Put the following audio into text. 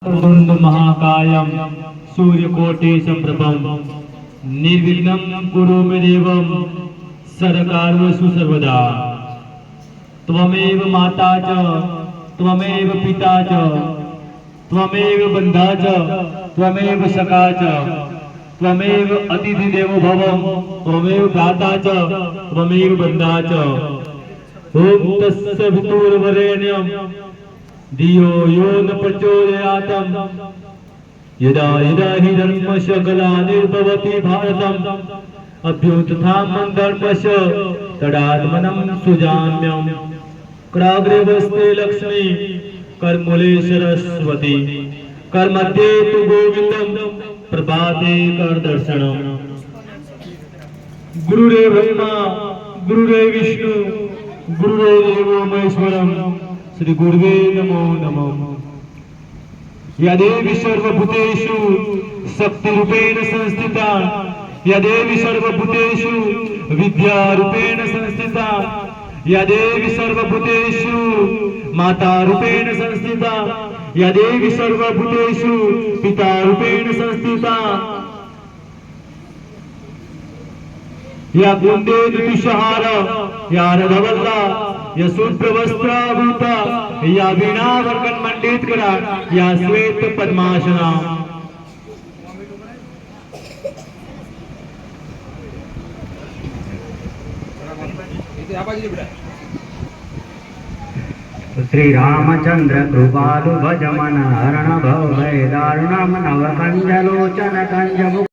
वरुण महाकायं सूर्यकोटि संप्रभं निर्विघ्नं कुरु मे देव सर्वकार्येषु सर्वदा। त्वमेव माता च त्वमेव पिता च त्वमेव बन्धा च त्वमेव सखा च त्वमेव अतिथिदेवो भव त्वमेव भ्राता च त्वमेव बन्धा च। ॐ तस्य वितुर्वरेण्यं धियो यो न प्रचोदयात् यदा यदा हि धर्मस्य ग्लानिर्भवति भारतम् अभ्युत्थानं धर्मस्य तदात्मनं सृजाम्यहम्। कराग्रे वस्ते लक्ष्मी करमूले सरस्वती करमध्ये तु गोविन्दं प्रभाते करदर्शनम्। गुरुरेव ब्रह्मा गुरुरेव विष्णु गुरुरेव महेश्वरम् श्री गुरुवे नमो नमः। या देवी सर्वभूतेषु शक्तिरूपेण संस्थिता या देवी सर्वभूतेषु विद्यारूपेण संस्थिता या देवी सर्वभूतेषु मातारूपेण संस्थिता या देवी सर्वभूतेषु पितारूपेण संस्थिता या कुंदे तुषहार या रधवल्ला या शुभ्रवस्त्राभूता या वीणावर्गन मंडित करा या श्वेत पद्मासना। श्री रामचंद्र कृपालु भज मन हरण भव भय दारुणम नव कंज लोचन कंज